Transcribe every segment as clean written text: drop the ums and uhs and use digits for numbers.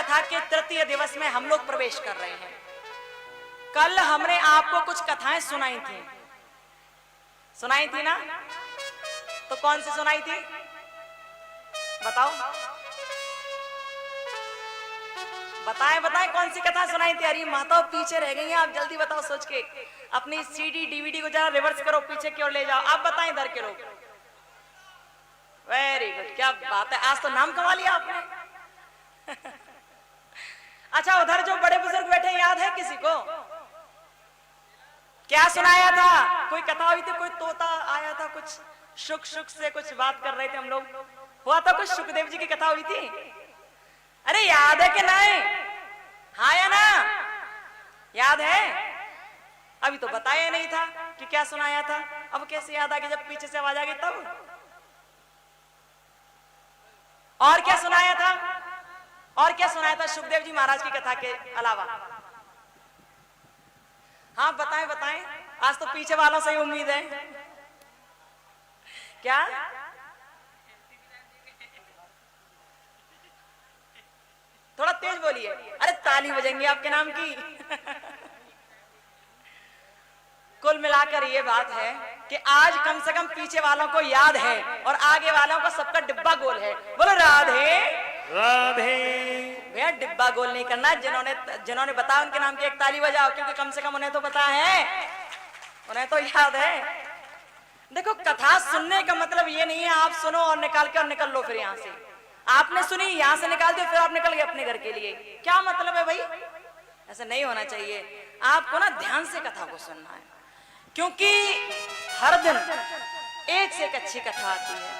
कथा के तृतीय दिवस में हम लोग प्रवेश कर रहे हैं। कल हमने आपको कुछ कथाएं सुनाई थी ना? तो कौन सी सुनाई थी बताओ? बताएं कौन सी कथा सुनाई थी? अरे माता पीछे रह गई हैं आप, जल्दी बताओ सोच के। अपनी सीडी डीवीडी को जरा रिवर्स करो, पीछे की ओर ले जाओ। आप बताएं इधर के लोग। वेरी गुड, क्या बात है, आज तो नाम कमा लिया आपने। अच्छा, उधर जो बड़े बुजुर्ग बैठे याद है किसी को? क्या सुनाया था? कोई कथा हुई थी, कोई तोता आया था, कुछ शुक से कुछ बात कर रहे थे हम लोग, हुआ था कुछ, सुखदेव जी की कथा हुई थी। अरे याद है कि नहीं? हाँ या ना? याद है? अभी तो बताया नहीं था कि क्या सुनाया था। अब कैसे याद आ गया जब पीछे से आवाज आ गई तब? और क्या सुनाया था? और क्या सुनाया था सुखदेव जी महाराज की कथा के अलावा? हाँ बताएं। आज तो पीछे वालों से ही उम्मीद है। क्या? थोड़ा तेज बोलिए, अरे ताली बजेंगे आपके नाम की। कुल मिलाकर ये बात है कि आज कम से कम पीछे वालों को याद है और आगे वालों को सबका डिब्बा गोल है। बोलो राधे राधे। भैया डिब्बा गोल नहीं करना, जिन्होंने बताया उनके नाम की एक ताली बजाओ, क्योंकि कम से कम उन्हें तो पता है, उन्हें तो याद है। देखो, कथा सुनने का मतलब ये नहीं है आप सुनो और निकाल के और निकल लो। फिर यहाँ से आपने सुनी, यहाँ से निकाल दी, फिर आप निकल गए अपने घर के लिए। क्या मतलब है भाई? ऐसा नहीं होना चाहिए। आपको ना ध्यान से कथा को सुनना है, क्योंकि हर दिन एक से एक अच्छी कथा आती है।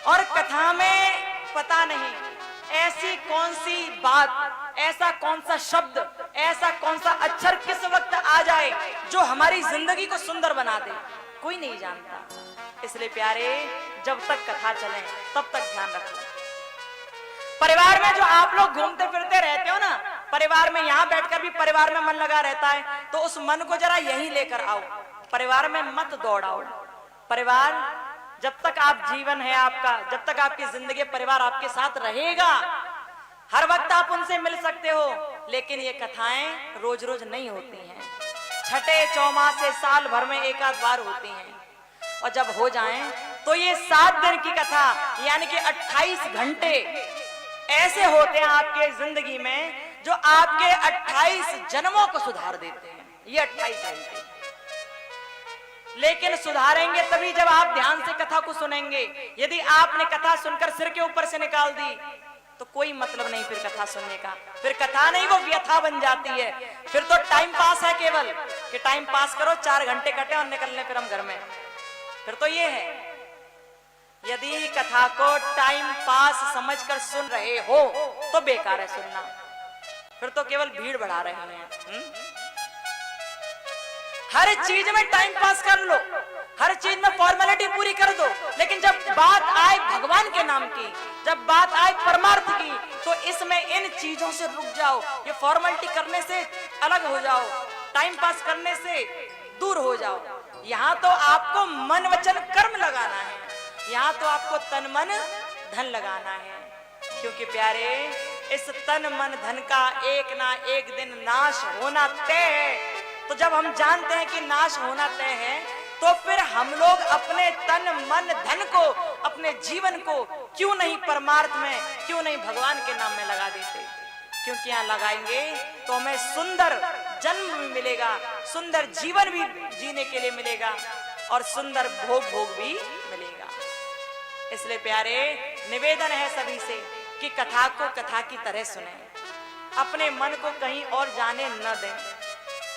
और कथा में पता नहीं ऐसी कौन सी बात, ऐसा कौन सा शब्द, ऐसा कौन सा अक्षर किस वक्त आ जाए जो हमारी जिंदगी को सुंदर बना दे, कोई नहीं जानता। इसलिए प्यारे, जब तक कथा चले तब तक ध्यान रखो। परिवार में जो आप लोग घूमते फिरते रहते हो ना, परिवार में यहाँ बैठकर भी परिवार में मन लगा रहता है, तो उस मन को जरा यहीं लेकर आओ। परिवार में मत दौड़ाओ। परिवार, जब तक आप जीवन है आपका, जब तक आपकी जिंदगी, परिवार आपके साथ रहेगा। हर वक्त आप उनसे मिल सकते हो, लेकिन ये कथाएं रोज रोज नहीं होती हैं। छठे चौमासे साल भर में एक आध बार होती हैं, और जब हो जाएं तो ये 7 दिन की कथा, यानी कि 28 घंटे ऐसे होते हैं आपके जिंदगी में जो आपके 28 जन्मों को सुधार देते हैं। ये 28 घंटे, लेकिन सुधारेंगे तभी जब आप ध्यान से कथा को सुनेंगे। यदि आपने कथा सुनकर सिर के ऊपर से निकाल दी तो कोई मतलब नहीं फिर कथा सुनने का। फिर कथा नहीं, वो व्यथा बन जाती है। फिर तो टाइम पास है केवल, कि टाइम पास करो, 4 घंटे कटे और निकलने फिर हम घर में। फिर तो ये है, यदि कथा को टाइम पास समझकर सुन रहे हो तो बेकार है सुनना, फिर तो केवल भीड़ बढ़ा रहे हैं। हर चीज में टाइम पास कर लो, हर चीज में फॉर्मेलिटी पूरी कर दो, लेकिन जब बात आए भगवान के नाम की, जब बात आए परमार्थ की, तो इसमें इन चीजों से रुक जाओ। ये फॉर्मेलिटी करने से अलग हो जाओ, टाइम पास करने से दूर हो जाओ। यहाँ तो आपको मन वचन कर्म लगाना है, यहाँ तो आपको तन मन धन लगाना है। क्योंकि प्यारे, इस तन मन धन का एक ना एक दिन नाश होना तय है। तो जब हम जानते हैं कि नाश होना तय है, तो फिर हम लोग अपने तन मन धन को, अपने जीवन को क्यों नहीं परमार्थ में, क्यों नहीं भगवान के नाम में लगा देते? क्योंकि यहाँ लगाएंगे तो हमें सुंदर जन्म भी मिलेगा, सुंदर जीवन भी जीने के लिए मिलेगा, और सुंदर भोग भी मिलेगा। इसलिए प्यारे, निवेदन है सभी से कि कथा को कथा की तरह सुने, अपने मन को कहीं और जाने न दें।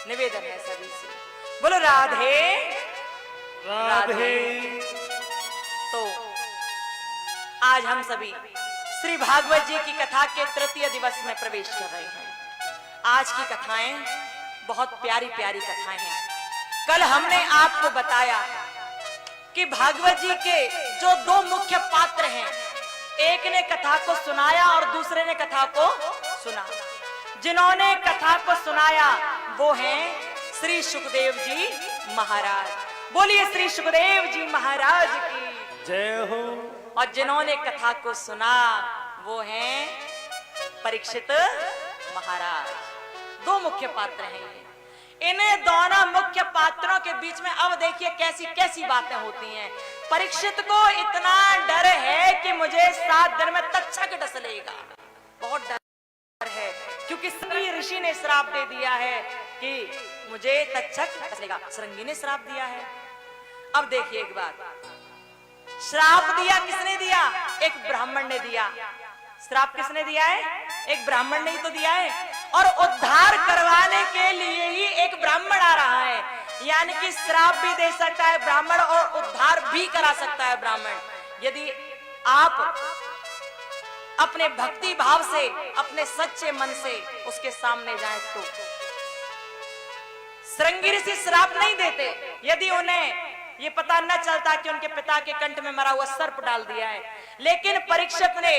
निवेदन है सभी से। बोलो राधे राधे। तो आज हम सभी श्री भागवत जी की कथा के तृतीय दिवस में प्रवेश कर रहे हैं। आज की कथाएं बहुत प्यारी प्यारी कथाएं हैं। कल हमने आपको बताया कि भागवत जी के जो 2 मुख्य पात्र हैं, एक ने कथा को सुनाया और दूसरे ने कथा को सुना। जिन्होंने कथा को सुनाया वो हैं श्री सुखदेव जी महाराज। बोलिए श्री सुखदेव जी महाराज की जय हो। और जिन्होंने कथा को सुना वो हैं परीक्षित महाराज। दो मुख्य पात्र हैं ये। इन्हें दोनों मुख्य पात्रों के बीच में अब देखिए कैसी कैसी बातें होती हैं। परीक्षित को इतना डर है कि मुझे 7 दिन में तक्षक डस लेगा, बहुत डर है, क्योंकि श्रृंगी ऋषि ने श्राप दे दिया है कि मुझे तक्षक डस लेगा। श्रृंगी ने श्राप दिया है। अब देखिए एक बात, श्राप दिया किसने दिया? एक ब्राह्मण ने दिया। श्राप किसने दिया है? एक ब्राह्मण ने ही तो दिया है। और उद्धार करवाने के लिए ही एक ब्राह्मण आ रहा है, यानी कि श्राप भी दे सकता है ब्राह्मण और उद्धार भी करा सकता है ब्राह्मण। यदि आप अपने भक्ति भाव से, अपने सच्चे मन से उसके सामने जाएं तो श्रृंगी ऋषि श्राप नहीं देते यदि उन्हें ये पता न चलता कि उनके पिता के कंठ में मरा हुआ सर्प डाल दिया है। लेकिन परीक्षित ने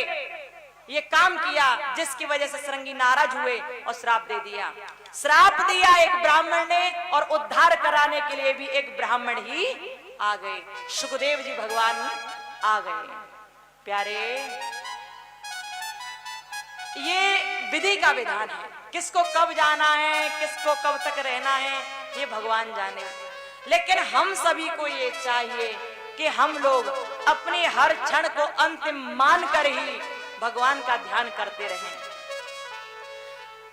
ये काम किया जिसकी वजह से श्रृंगी नाराज हुए और श्राप दे दिया। श्राप दिया एक ब्राह्मण ने और उद्धार कराने के लिए भी एक ब्राह्मण ही आ गए। सुखदेव जी भगवान आ गए। प्यारे, ये विधि का विधान है, किसको कब जाना है, किसको कब तक रहना है, ये भगवान जाने। लेकिन हम सभी को ये चाहिए कि हम लोग अपने हर क्षण को अंतिम मानकर ही भगवान का ध्यान करते रहें।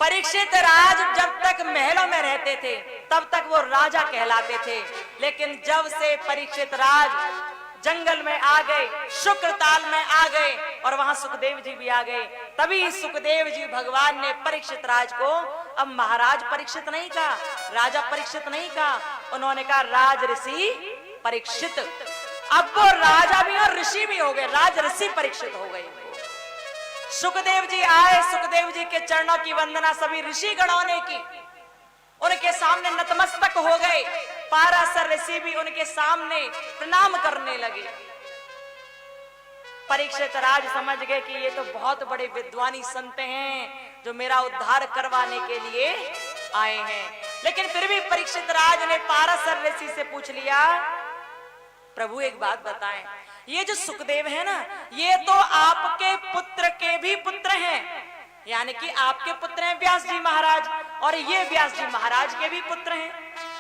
परीक्षित राज जब तक महलों में रहते थे तब तक वो राजा कहलाते थे, लेकिन जब से परीक्षित राज जंगल में आ गए, शुक्रताल में आ गए और वहां सुखदेव जी भी आ गए, तभी सुखदेव जी भगवान ने परीक्षित राज को अब महाराज परीक्षित नहीं कहा, राजा परीक्षित नहीं कहा, उन्होंने कहा राज ऋषि परीक्षित। अब वो राजा भी और ऋषि भी हो गए, राज ऋषि परीक्षित हो गए। सुखदेव जी आए, सुखदेव जी के चरणों की वंदना सभी ऋषि गणों ने की, उनके सामने नतमस्तक हो गए। पाराशर ऋषि भी उनके सामने प्रणाम करने लगे। परीक्षित राज समझ गए कि ये तो बहुत बड़े विद्वानी संत हैं जो मेरा उद्धार करवाने के लिए आए हैं। लेकिन फिर भी परीक्षित राज ने पाराशर ऋषि से पूछ लिया, प्रभु एक बात बताएं, ये जो सुखदेव है ना, ये तो आपके पुत्र के भी पुत्र हैं, यानी कि आपके पुत्र हैं व्यास जी महाराज और ये व्यास जी महाराज के भी पुत्र हैं,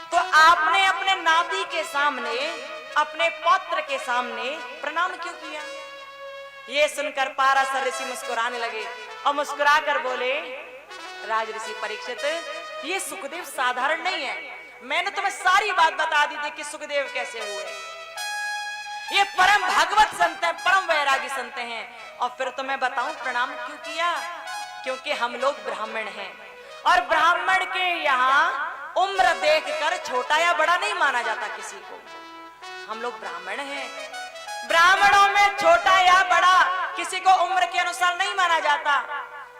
तो आपने अपने नाती के सामने, अपने पौत्र के सामने प्रणाम क्यों किया? ये सुनकर पाराशर ऋषि मुस्कुराने लगे और मुस्कुरा कर बोले, राज ऋषि परीक्षित, ये सुखदेव साधारण नहीं है। मैंने तुम्हें सारी बात बता दी थी कि सुखदेव कैसे हुए। ये परम भागवत संत है, परम वैरागी संत हैं। और फिर तुम्हें बताऊं प्रणाम क्यों किया? क्योंकि हम लोग ब्राह्मण हैं और ब्राह्मण के यहाँ उम्र देखकर छोटा या बड़ा नहीं माना जाता किसी को। हम लोग ब्राह्मण हैं, ब्राह्मणों में छोटा या बड़ा किसी को उम्र के अनुसार नहीं माना जाता।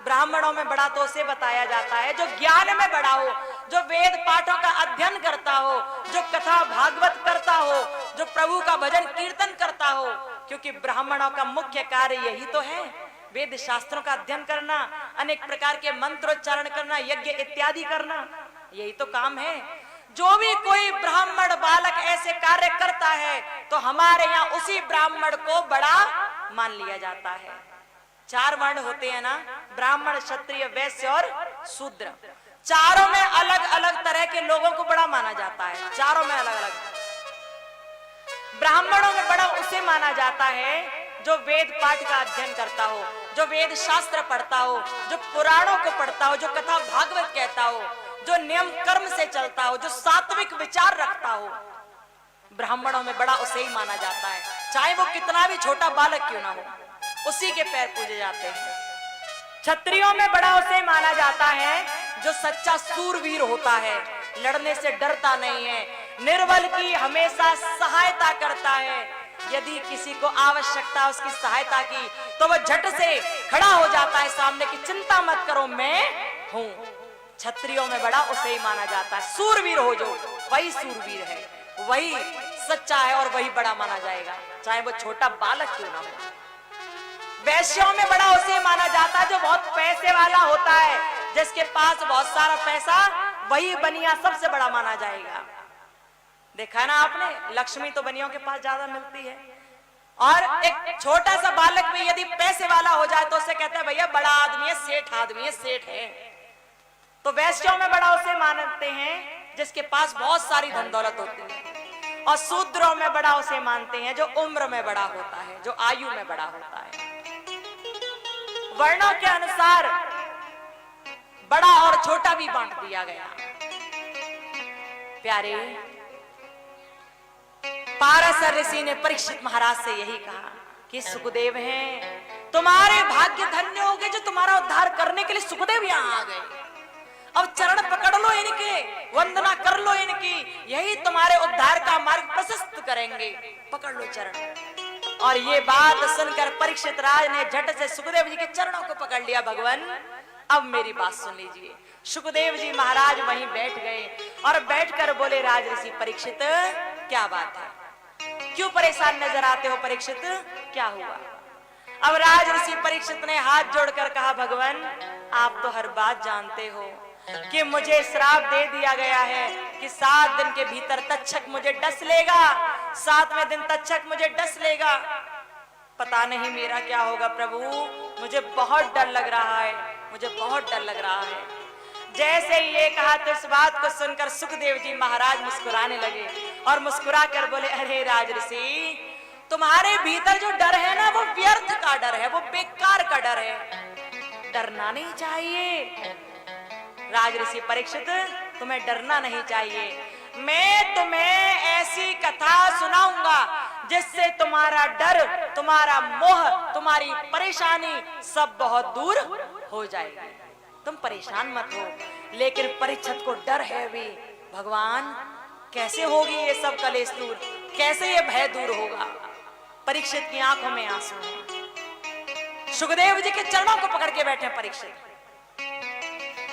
ब्राह्मणों में बड़ा तो उसे बताया जाता है जो ज्ञान में बड़ा हो, जो वेद पाठों का अध्ययन करता हो, जो कथा भागवत करता हो, जो प्रभु का भजन कीर्तन करता हो। क्योंकि ब्राह्मणों का मुख्य कार्य यही तो है, वेद शास्त्रों का अध्ययन करना, अनेक प्रकार के मंत्रोच्चारण करना, यज्ञ इत्यादि करना, यही तो काम है। जो भी कोई ब्राह्मण बालक ऐसे कार्य करता है तो हमारे यहाँ उसी ब्राह्मण को बड़ा मान लिया जाता है। 4 वर्ण होते हैं ना, ब्राह्मण, क्षत्रिय, वैश्य और शूद्र। चारों में अलग अलग तरह के लोगों को बड़ा माना जाता है, चारों में अलग अलग। ब्राह्मणों में बड़ा उसे माना जाता है जो वेद पाठ का अध्ययन करता हो, जो वेद शास्त्र पढ़ता हो, जो पुराणों को पढ़ता हो, जो कथा भागवत कहता हो, जो नियम कर्म से चलता हो, जो सात्विक विचार रखता हो। ब्राह्मणों में बड़ा उसे ही माना जाता है, चाहे वो कितना भी छोटा बालक क्यों ना हो, उसी के पैर पूजे जाते हैं। क्षत्रियों में बड़ा उसे माना जाता है जो सच्चा सूरवीर होता है, लड़ने से डरता नहीं है, निर्बल की हमेशा सहायता करता है। यदि किसी को आवश्यकता उसकी सहायता की तो वह झट से खड़ा हो जाता है सामने की, चिंता मत करो मैं हूं। क्षत्रियों में बड़ा उसे ही माना जाता है, सूरवीर हो जो, वही सूरवीर है, वही सच्चा है और वही बड़ा माना जाएगा, चाहे वो छोटा बालक क्यों ना हो। वैश्यों में बड़ा उसे माना जाता है जो बहुत पैसे वाला होता है, जिसके पास बहुत सारा पैसा, वही बनिया सबसे बड़ा माना जाएगा। देखा है ना आपने, लक्ष्मी तो बनियों के पास ज्यादा मिलती है। और एक छोटा सा बालक भी यदि पैसे वाला हो जाए तो उसे कहते हैं भैया बड़ा आदमी है, सेठ आदमी है, सेठ है। तो वैश्यों में बड़ा उसे मानते हैं जिसके पास बहुत सारी धन दौलत होती है, और शूद्रों में बड़ा उसे मानते हैं जो उम्र में बड़ा होता है, जो आयु में बड़ा होता है। वर्णों के अनुसार बड़ा और छोटा भी बांट दिया गया। प्यारे, पाराशर ऋषि ने परीक्षित महाराज से यही कहा कि सुखदेव हैं, तुम्हारे भाग्य धन्य हो गए जो तुम्हारा उद्धार करने के लिए सुखदेव यहाँ आ गए। अब चरण पकड़ लो इनके, वंदना कर लो इनकी, यही तुम्हारे उद्धार का मार्ग प्रशस्त करेंगे। पकड़ लो चरण। और ये बात सुनकर परीक्षित राज ने झट से सुखदेव जी के चरणों को पकड़ लिया। भगवान, अब मेरी बात सुन लीजिए। सुखदेव जी महाराज वहीं बैठ गए और बैठकर बोले, राज ऋषि परीक्षित, क्या बात है, क्यों परेशान नजर आते हो परीक्षित, क्या हुआ? अब राज ऋषि परीक्षित ने हाथ जोड़कर कहा, भगवान आप तो हर बात जानते हो कि मुझे श्राप दे दिया गया है कि 7 दिन के भीतर तक्षक मुझे डस लेगा, 7वें दिन तक्षक मुझे डस लेगा। पता नहीं मेरा क्या होगा प्रभु, मुझे बहुत डर लग रहा है, मुझे बहुत डर लग रहा है। जैसे ये कहा तो इस बात को सुनकर सुखदेव जी महाराज मुस्कुराने लगे और मुस्कुरा कर बोले, अरे राज ऋषि, तुम्हारे भीतर जो डर है ना, वो व्यर्थ का डर है, वो बेकार का डर है, डरना नहीं चाहिए। राज ऋषि परीक्षित, तुम्हें डरना नहीं चाहिए। मैं तुम्हें ऐसी कथा सुनाऊंगा जिससे तुम्हारा डर, तुम्हारा मोह, तुम्हारी परेशानी सब बहुत दूर हो जाएगी। तुम परेशान मत हो। लेकिन परीक्षित को डर है भी, भगवान कैसे होगी ये सब कलेश दूर, कैसे ये भय दूर होगा? परीक्षित की आंखों में आंसू हैं। सुखदेव जी के चरणों को पकड़ के बैठे परीक्षित।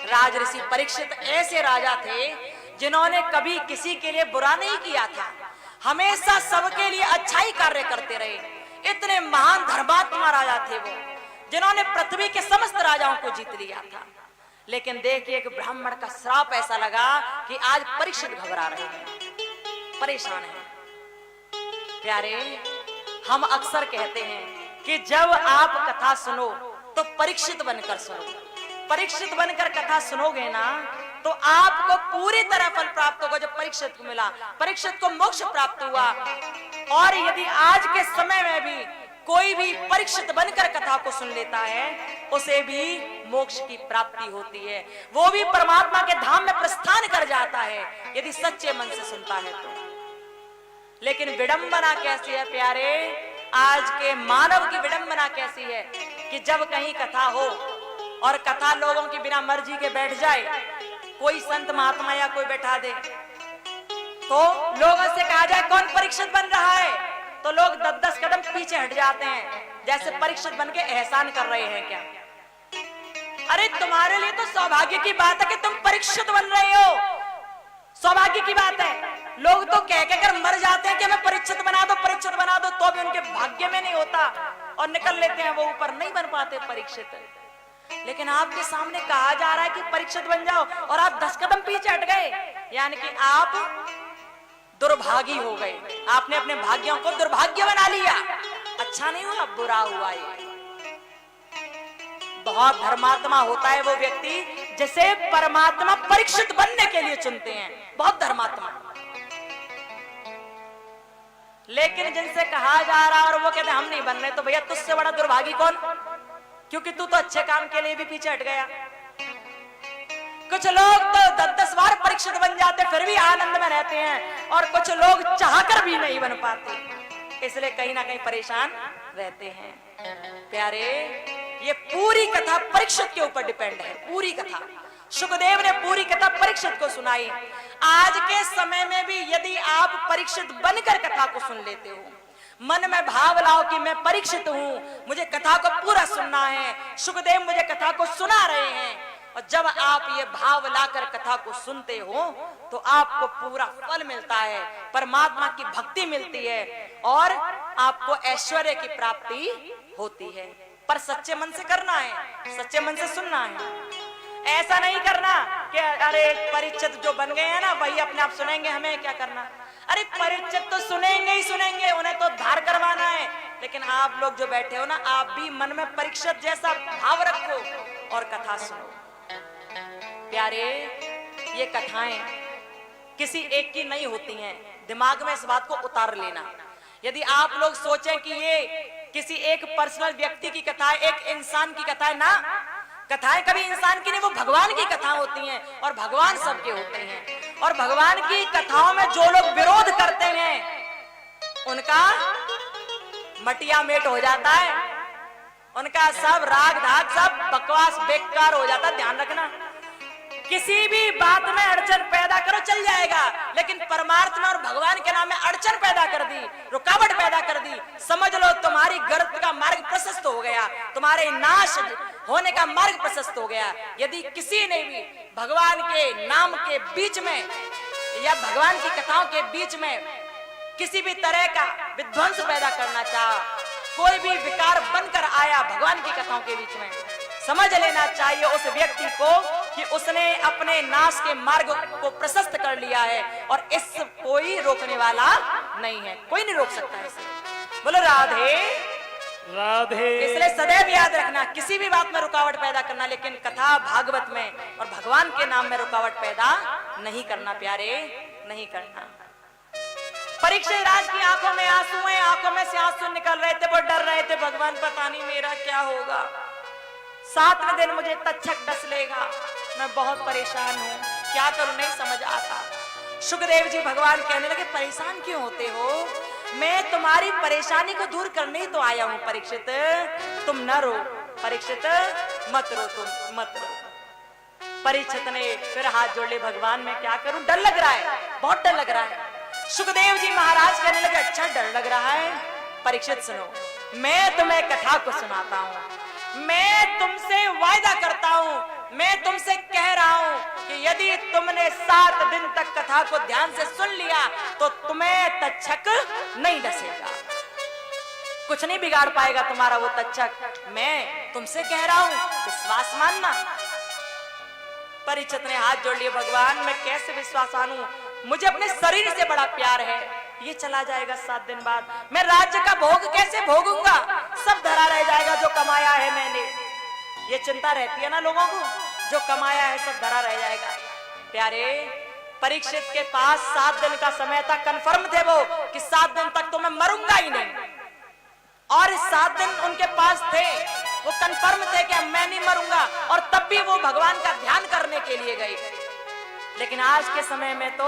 राज ऋषि परीक्षित ऐसे राजा थे जिन्होंने कभी किसी के लिए बुरा नहीं किया था, हमेशा सबके लिए अच्छा ही कार्य करते रहे। इतने महान धर्मात्मा राजा थे वो, जिन्होंने पृथ्वी के समस्त राजाओं को जीत लिया था। लेकिन देखिए, एक ब्राह्मण का श्राप ऐसा लगा कि आज परीक्षित घबरा रहे हैं, परेशान हैं। प्यारे, हम अक्सर कहते हैं कि जब आप कथा सुनो तो परीक्षित बनकर सुनो। परीक्षित बनकर कथा सुनोगे ना तो आपको पूरी तरह फल प्राप्त होगा जो परीक्षित को मिला। परीक्षित को मोक्ष प्राप्त हुआ। और यदि आज के समय में भी कोई भी परीक्षित बनकर कथा को सुन लेता है, उसे भी मोक्ष की प्राप्ति होती है, वो भी परमात्मा के धाम में प्रस्थान कर जाता है यदि सच्चे मन से सुनता है तो। लेकिन विडंबना कैसी है प्यारे, आज के मानव की विडंबना कैसी है कि जब कहीं कथा हो और कथा लोगों की बिना मर्जी के बैठ जाए, कोई संत महात्मा या कोई बैठा दे, तो लोगों से कहा जाए कौन परीक्षित बन रहा है, तो लोग 10-10 कदम पीछे हट जाते हैं, जैसे परीक्षित बन के एहसान कर रहे हैं क्या। अरे तुम्हारे लिए तो सौभाग्य की बात है कि तुम परीक्षित बन रहे हो, सौभाग्य की बात है। लोग तो कह कर मर जाते हैं कि हमें परीक्षित बना दो, परीक्षित बना दो, तो भी उनके भाग्य में नहीं होता और निकल लेते हैं, वो ऊपर नहीं बन पाते परीक्षित। लेकिन आपके सामने कहा जा रहा है कि परीक्षित बन जाओ और आप 10 कदम पीछे हट गए, यानी कि आप दुर्भागी हो गए, आपने अपने भाग्यों को दुर्भाग्य बना लिया। अच्छा नहीं हुआ, बुरा हुआ। ये बहुत धर्मात्मा होता है वो व्यक्ति जिसे परमात्मा परीक्षित बनने के लिए चुनते हैं, बहुत धर्मात्मा। लेकिन जिनसे कहा जा रहा और वो कहते हम नहीं बन रहे, तो भैया तुझसे बड़ा दुर्भागी कौन, क्योंकि तू तो अच्छे काम के लिए भी पीछे हट गया। कुछ लोग तो 10-10 बार परीक्षित बन जाते फिर भी आनंद में रहते हैं, और कुछ लोग चाहकर भी नहीं बन पाते, इसलिए कहीं ना कहीं परेशान रहते हैं। प्यारे, ये पूरी कथा परीक्षित के ऊपर डिपेंड है, पूरी कथा। सुखदेव ने पूरी कथा परीक्षित को सुनाई। आज के समय में भी यदि आप परीक्षित बनकर कथा को सुन लेते हो, मन में भाव लाओ कि मैं परीक्षित हूं, मुझे कथा को पूरा सुनना है, सुखदेव मुझे कथा को सुना रहे हैं, और जब आप ये भाव लाकर कथा को सुनते हो तो आपको पूरा फल मिलता है, परमात्मा की भक्ति मिलती है और आपको ऐश्वर्य की प्राप्ति होती है। पर सच्चे मन से करना है, सच्चे मन से सुनना है। ऐसा नहीं करना कि अरे परीक्षित जो बन गए हैं ना वही अपने आप सुनेंगे, हमें क्या करना। अरे परीक्षित तो सुनेंगे ही सुनेंगे, उन्हें तो धार करवाना है। लेकिन आप लोग जो बैठे हो ना, आप भी मन में परीक्षित जैसा भाव रखो और कथा सुनो। प्यारे, ये कथाएं किसी एक की नहीं होती हैं, दिमाग में इस बात को उतार लेना। यदि आप लोग सोचें कि ये किसी एक पर्सनल व्यक्ति की कथा है, एक इंसान की कथा है, ना, कथाएं कभी इंसान की नहीं, वो भगवान की कथा होती हैं और भगवान सबके होते हैं। और भगवान की कथाओं में जो लोग विरोध करते हैं उनका मटिया मेट हो जाता है, उनका सब राग धाग सब बकवास बेकार हो जाता है। ध्यान रखना, किसी भी बात में अड़चन पैदा करो चल जाएगा, लेकिन परमार्थ में और भगवान के नाम में अड़चन पैदा कर दी, रुकावट पैदा कर दी, समझ लो तुम्हारी गर्त का मार्ग प्रशस्त हो गया, तुम्हारे नाश होने का मार्ग प्रशस्त हो गया। यदि किसी ने भी भगवान के नाम के बीच में या भगवान की कथाओं के बीच में किसी भी तरह का विध्वंस पैदा करना चाहा, कोई भी विकार बनकर आया भगवान की कथाओं के बीच में, समझ लेना चाहिए उस व्यक्ति को कि उसने अपने नाश के मार्ग को प्रशस्त कर लिया है और इस कोई रोकने वाला नहीं है, कोई नहीं रोक सकता है इसे। बोलो राधे राधे। इसलिए सदैव याद रखना, किसी भी बात में रुकावट पैदा करना, लेकिन कथा भागवत में और भगवान के नाम में रुकावट पैदा नहीं करना प्यारे, नहीं करना। परीक्षित राज की आंखों में आंसू हैं, आंखों में से आंसू निकल रहे थे, वो डर रहे थे, भगवान पता नहीं मेरा क्या होगा, 7वें दिन मुझे तक्षक डस लेगा, मैं बहुत परेशान हूँ, क्या करूं नहीं समझ आता। सुखदेव जी भगवान कहने लगे, परेशान क्यों होते हो, मैं तुम्हारी परेशानी को दूर करने ही तो आया हूं परीक्षित, तुम न रो परीक्षित, मत रो, तुम मत रो। परीक्षित ने फिर हाथ जोड़ ले, भगवान मैं क्या करूं, डर लग रहा है, बहुत डर लग रहा है। सुखदेव जी महाराज कहने लगे, अच्छा डर लग रहा है, परीक्षित सुनो, मैं तुम्हें कथा को सुनाता हूं, मैं तुमसे वायदा करता हूं, मैं तुमसे कह रहा हूं कि यदि तुमने 7 दिन तक कथा को ध्यान से सुन लिया तो तुम्हें तक्षक नहीं डसेगा, कुछ नहीं बिगाड़ पाएगा तुम्हारा वो तक्षक, मैं तुमसे कह रहा हूं, विश्वास मानना। परीक्षित ने हाथ जोड़ लिए, भगवान मैं कैसे विश्वास मानूं, मुझे अपने शरीर से बड़ा प्यार है, ये चला जाएगा 7 दिन बाद, मैं राज्य का भोग कैसे भोगूंगा, सब धरा रह जाएगा जो कमाया है मैंने, ये चिंता रहती है ना लोगों को, जो कमाया है सब धरा रह जाएगा। प्यारे, परीक्षित के पास 7 दिन का समय था, कंफर्म थे वो कि 7 दिन तक तो मैं मरूंगा ही नहीं, और 7 दिन उनके पास थे, वो कंफर्म थे कि मैं नहीं मरूंगा, और तब भी वो भगवान का ध्यान करने के लिए गए। लेकिन आज के समय में तो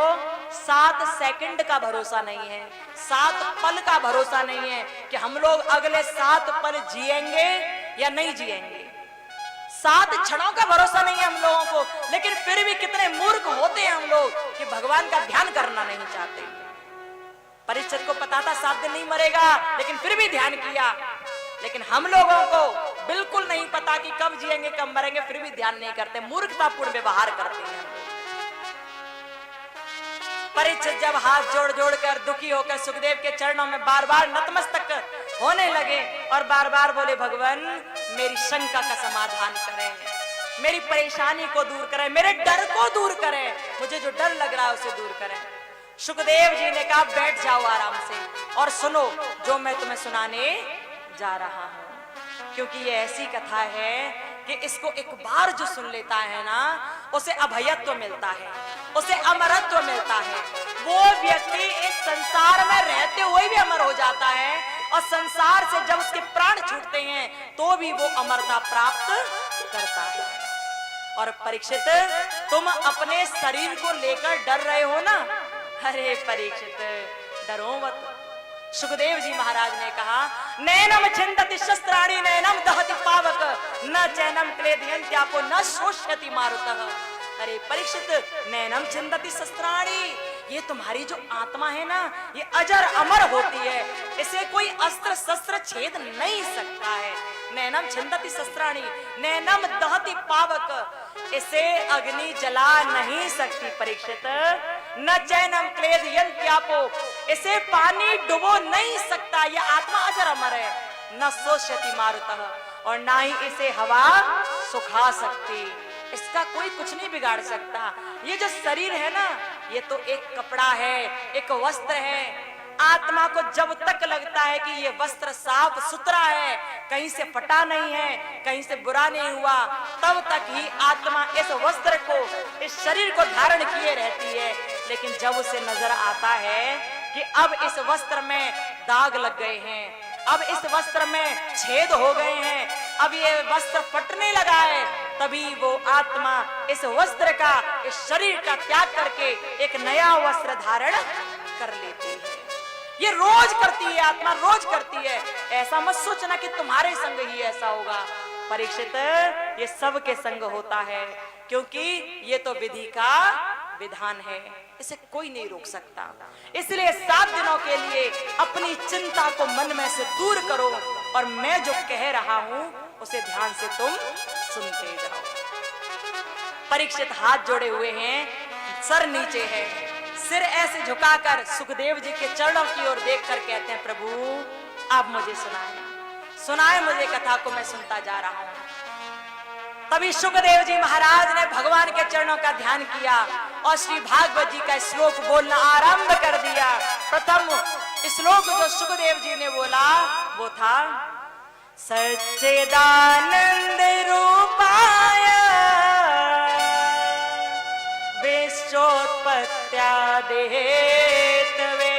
7 सेकंड का भरोसा नहीं है, 7 पल का भरोसा नहीं है कि हम लोग अगले 7 पल जिएंगे या नहीं जिएंगे, 7 क्षणों का भरोसा नहीं है हम लोगों को, लेकिन फिर भी कितने मूर्ख होते हैं हम लोग कि भगवान का ध्यान करना नहीं चाहते। परीक्षित को पता था 7 दिन नहीं मरेगा, लेकिन फिर भी ध्यान किया, लेकिन हम लोगों को बिल्कुल नहीं पता कि कब जिएंगे कब मरेंगे, फिर भी ध्यान नहीं करते, मूर्खतापूर्ण व्यवहार करते हैं। परीक्षित जब हाथ जोड़ जोड़ कर दुखी होकर सुखदेव के चरणों में बार बार नतमस्तक होने लगे और बार बार बोले, भगवान मेरी शंका का समाधान करें, मेरी परेशानी को दूर करें, मेरे डर को दूर करें, मुझे जो डर लग रहा है उसे दूर करें। सुखदेव जी ने कहा, बैठ जाओ आराम से और सुनो जो मैं तुम्हें सुनाने जा रहा हूं, क्योंकि ये ऐसी कथा है कि इसको एक बार जो सुन लेता है ना, उसे अभयत्व मिलता है, उसे अमरत्व मिलता है, वो व्यक्ति इस संसार में रहते हुए भी अमर हो जाता है, और संसार से जब उसके प्राण छूटते हैं तो भी वो अमरता प्राप्त करता है। और परीक्षित, तुम अपने शरीर को लेकर डर रहे हो ना, अरे परीक्षित डरो मत। सुखदेव जी महाराज ने कहा, नैनम छिन्दति शस्त्राणि नैनम दहति पावक न चैनम क्लेदयन्त्यापो न शोष्यति मारुतः। अरे परीक्षित, नैनम छिन्दति शस्त्राणि, ये तुम्हारी जो आत्मा है ना, ये अजर अमर होती है, इसे कोई अस्त्र शस्त्र छेद नहीं सकता है। नैनम छिन्दति शस्त्राणि नैनम दहति पावक, इसे अग्नि जला नहीं सकती परीक्षित, न चैनम क्लेदयन्त्यापो, इसे पानी डुबो नहीं सकता, यह आत्मा अजर अमर है, न शोष्यति मारुतः, और ना ही इसे हवा सुखा सकती, इसका कोई कुछ नहीं बिगाड़ सकता। ये जो शरीर है ना, ये तो एक कपड़ा है, एक वस्त्र है, आत्मा को जब तक लगता है कि ये वस्त्र साफ सुथरा है, कहीं से फटा नहीं है, कहीं से बुरा नहीं हुआ, तब तक ही आत्मा इस वस्त्र को, इस शरीर को धारण किए रहती है। लेकिन जब उसे नजर आता है कि अब इस वस्त्र में दाग लग गए हैं, अब इस वस्त्र में छेद हो गए हैं, अब ये वस्त्र फटने लगा है, तभी वो आत्मा इस वस्त्र का, इस शरीर का त्याग करके एक नया वस्त्र धारण कर लेती है। ये रोज करती है, आत्मा रोज करती है। ऐसा मत सोचना कि तुम्हारे संग ही ऐसा होगा। परीक्षित, ये सबके संग होता है, क्योंकि ये तो विधि का विधान है, इसे कोई नहीं रोक सकता। इसलिए 7 दिनों के लिए अपनी चिंता को मन में से दूर करो और मैं जो कह रहा हूं उसे ध्यान से तुम सुनते जाओ। परीक्षित हाथ जोड़े हुए हैं, सर नीचे है, सिर ऐसे झुकाकर सुखदेव जी के चरणों की ओर देखकर कहते हैं, प्रभु आप मुझे सुनाए मुझे कथा को, मैं सुनता जा रहा हूं। तभी सुखदेव जी महाराज ने भगवान के चरणों का ध्यान किया और श्री भागवत जी का श्लोक बोलना आरंभ कर दिया। प्रथम श्लोक जो सुखदेव जी ने बोला वो था, सच्चिदानंद रूपाय विश्वोत्पत्त्यादिहेतवे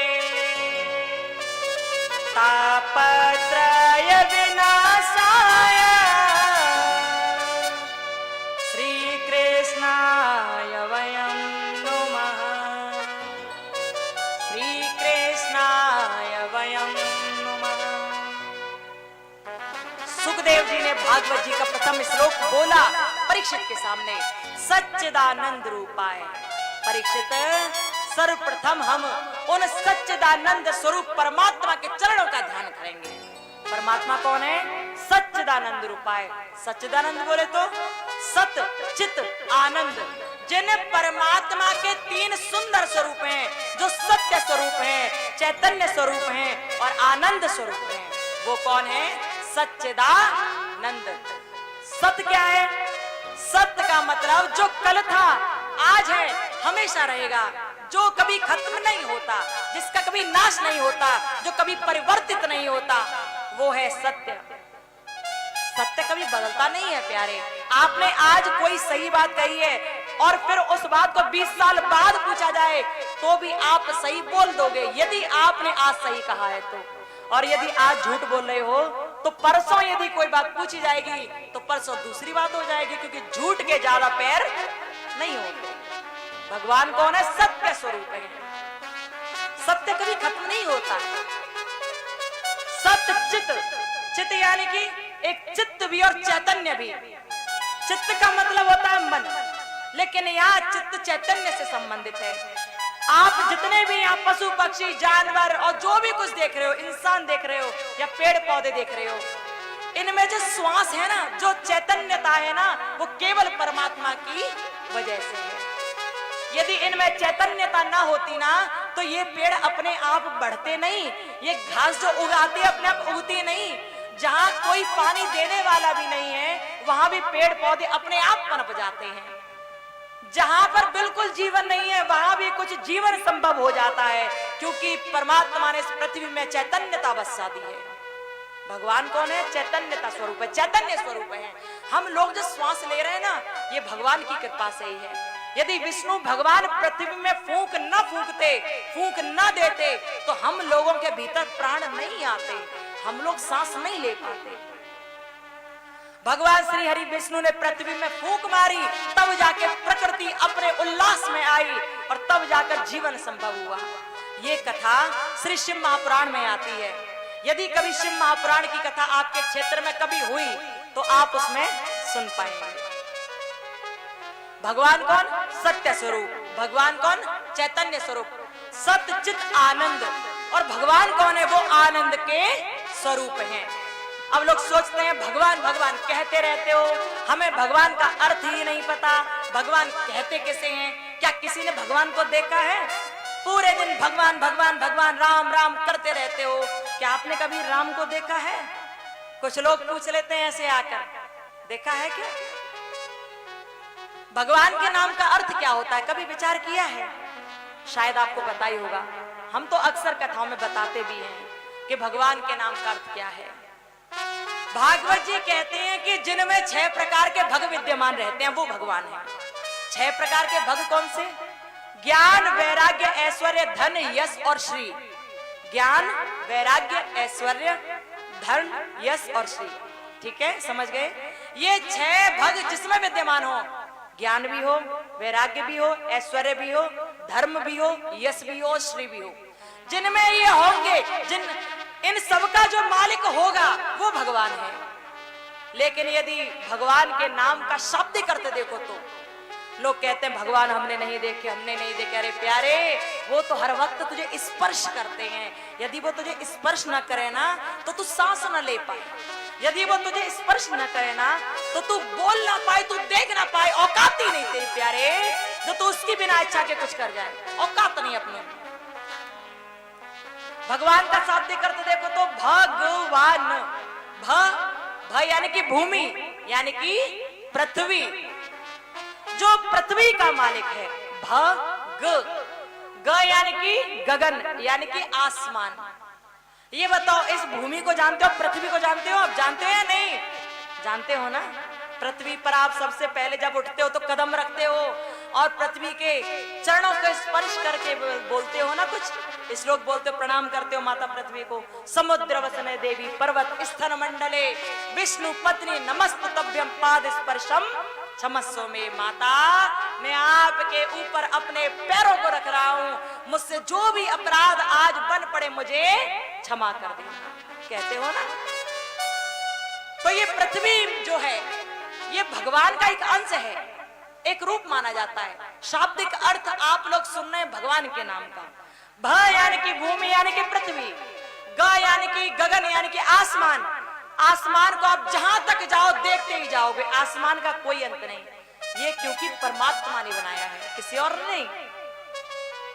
तापत्रय विनाशाय श्रीकृष्णाय वयं नुमः, श्रीकृष्णाय वयं नुमः। सुखदेव जी ने भागवत जी का प्रथम श्लोक बोला परीक्षित के सामने, सच्चिदानंद रूपाय। परीक्षित, सर्वप्रथम हम उन सच्चिदानंद स्वरूप परमात्मा के चरणों का ध्यान करेंगे। परमात्मा कौन है? सच्चिदानंद रूपाय। सच्चिदानंद बोले तो सत चित आनंद, जिन्हें परमात्मा के 3 सुंदर स्वरूप हैं, जो सत्य स्वरूप हैं, चैतन्य स्वरूप हैं और आनंद स्वरूप हैं। वो कौन है? सच्चिदानंद। सत्य क्या है? सत्य का मतलब जो कल था, आज है, हमेशा रहेगा, जो कभी खत्म नहीं होता, जिसका कभी नाश नहीं होता, जो कभी परिवर्तित नहीं होता, वो है सत्य। सत्य कभी बदलता नहीं है प्यारे। आपने आज कोई सही बात कही है और फिर उस बात को 20 साल बाद पूछा जाए तो भी आप सही बोल दोगे, यदि आपने आज सही कहा है तो। और यदि आज झूठ बोल रहे हो तो परसों यदि कोई बात पूछी जाएगी तो परसों दूसरी बात हो जाएगी, क्योंकि झूठ के ज्यादा पैर नहीं होते। भगवान कौन है? सत्य स्वरूप है। सत्य कभी खत्म नहीं होता। सत्य चित, चित यानी कि एक चित्त भी और चैतन्य भी। चित्त का मतलब होता है मन, लेकिन यहाँ चित्त चैतन्य से संबंधित है। आप जितने भी यहाँ पशु पक्षी जानवर और जो भी कुछ देख रहे हो, इंसान देख रहे हो या पेड़ पौधे देख रहे हो, इनमें जो श्वास है ना, जो चैतन्यता है ना, वो केवल परमात्मा की वजह से है। यदि इनमें चैतन्यता ना होती ना तो ये पेड़ अपने आप बढ़ते नहीं, ये घास जो उगाती है अपने आप उगती नहीं। जहाँ कोई पानी देने वाला भी नहीं है वहां भी पेड़ पौधे अपने आप पनप जाते हैं। जहां पर बिल्कुल जीवन नहीं है वहां भी कुछ जीवन संभव हो जाता है, क्योंकि परमात्मा ने इस पृथ्वी में चैतन्यता बसा दी है। भगवान कौन है? चैतन्यता स्वरूप है, चैतन्य स्वरूप है। हम लोग जो श्वास ले रहे हैं ना, ये भगवान की कृपा से ही है। यदि विष्णु भगवान पृथ्वी में फूंक न फूंकते, फूंक न देते, तो हम लोगों के भीतर प्राण नहीं आते, हम लोग सांस नहीं ले पाते। भगवान श्री हरि विष्णु ने पृथ्वी में फूंक मारी, तब जाके प्रकृति अपने उल्लास में आई और तब जाकर जीवन संभव हुआ। ये कथा श्री शिव महापुराण में आती है। यदि कभी शिव महापुराण की कथा आपके क्षेत्र में कभी हुई तो आप उसमें सुन पाएंगे। भगवान कौन? सत्य स्वरूप। भगवान कौन? चैतन्य स्वरूप। सत्य चित आनंद। और भगवान कौन है? वो आनंद के स्वरूप हैं। अब लोग सोचते हैं भगवान भगवान कहते रहते हो, हमें भगवान का अर्थ ही नहीं पता, भगवान कहते कैसे हैं? क्या किसी ने भगवान को देखा है? पूरे दिन भगवान भगवान भगवान राम राम करते रहते हो, क्या आपने कभी राम को देखा है? कुछ लोग पूछ लेते हैं ऐसे आकर, देखा है क्या? भगवान के नाम का अर्थ क्या होता है? कभी विचार किया है? शायद आपको पता ही होगा। हम तो अक्सर कथाओं में बताते भी हैं कि भगवान के नाम का अर्थ क्या है। भागवत जी कहते हैं कि जिनमें 6 प्रकार के भग विद्यमान रहते हैं वो भगवान है। 6 प्रकार के भग कौन से? ज्ञान, वैराग्य, ऐश्वर्य, धन, यश और श्री। ज्ञान, वैराग्य, ऐश्वर्य, धन, यश और श्री। ठीक है, समझ गए? ये 6 भग जिसमें विद्यमान हो, ज्ञान भी हो, वैराग्य भी हो, ऐश्वर्य भी हो, धर्म भी हो, यश भी हो, श्री भी हो, जिनमें ये होंगे, इन सबका जो मालिक होगा वो भगवान है। लेकिन यदि भगवान के नाम का शाब्दिक अर्थ देखो तो लोग कहते हैं भगवान हमने नहीं देखे, हमने नहीं देखे। अरे प्यारे, वो तो हर वक्त तुझे स्पर्श करते हैं। यदि वो तुझे स्पर्श न करे ना तो तू सांस न ले पाए। यदि वो तुझे स्पर्श न करे ना तो तू बोल ना पाए, तू देख ना पाए। औकात ही नहीं तेरी प्यारे जो तू उसकी बिना इच्छा के कुछ कर जाए। औकात नहीं अपने। भगवान का शाब्दिक अर्थ देखो तो भगवान, भ यानी कि भूमि, यानी कि पृथ्वी, जो पृथ्वी का मालिक है। ग यानी कि गगन, यानी कि आसमान। ये बताओ, इस भूमि को जानते हो, पृथ्वी को जानते हो? आप जानते हो या नहीं? जानते हो ना? पृथ्वी पर आप सबसे पहले जब उठते हो तो कदम रखते हो और पृथ्वी के चरणों को स्पर्श करके बोलते हो ना, कुछ श्लोक बोलते हो, प्रणाम करते हो माता पृथ्वी को। समुद्र वसने देवी पर्वत स्तन मंडले विष्णु पत्नी नमस्तुभ्यं पाद स्पर्शम क्षमस्व में। माता, मैं आपके ऊपर अपने पैरों को रख रहा हूं, मुझसे जो भी अपराध आज बन पड़े मुझे क्षमा कर देना, कहते हो ना। तो ये पृथ्वी जो है ये भगवान का एक अंश है, एक रूप माना जाता है। शाब्दिक अर्थ आप लोग सुन रहे हैं भगवान के नाम का। भ यानी कि भूमि, यानी कि पृथ्वी। ग यानी कि गगन, यानी कि आसमान। आसमान को आप जहां तक जाओ देखते ही जाओगे, आसमान का कोई अंत नहीं। ये क्योंकि परमात्मा ने बनाया है, किसी और नहीं।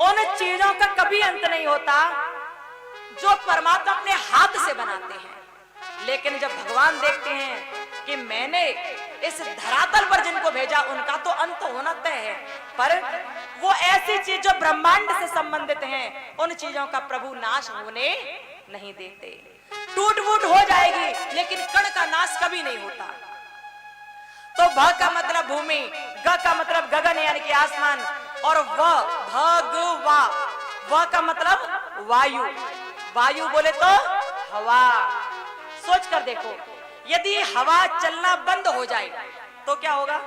उन चीजों का कभी अंत नहीं होता जो परमात्मा अपने हाथ से बनाते हैं। लेकिन जब भगवान देखते हैं कि मैंने इस धरातल पर जिनको भेजा उनका तो अंत होना तय है, पर वो ऐसी चीज जो ब्रह्मांड से संबंधित हैं उन चीजों का प्रभु नाश होने नहीं देते। टूट फूट हो जाएगी लेकिन कण का नाश कभी नहीं होता। तो भ का मतलब भूमि, ग का मतलब गगन यानी कि आसमान, और भगवा, व का मतलब वायु। वायु बोले तो हवा। सोच कर देखो, यदि हवा चलना बंद हो जाए तो क्या होगा?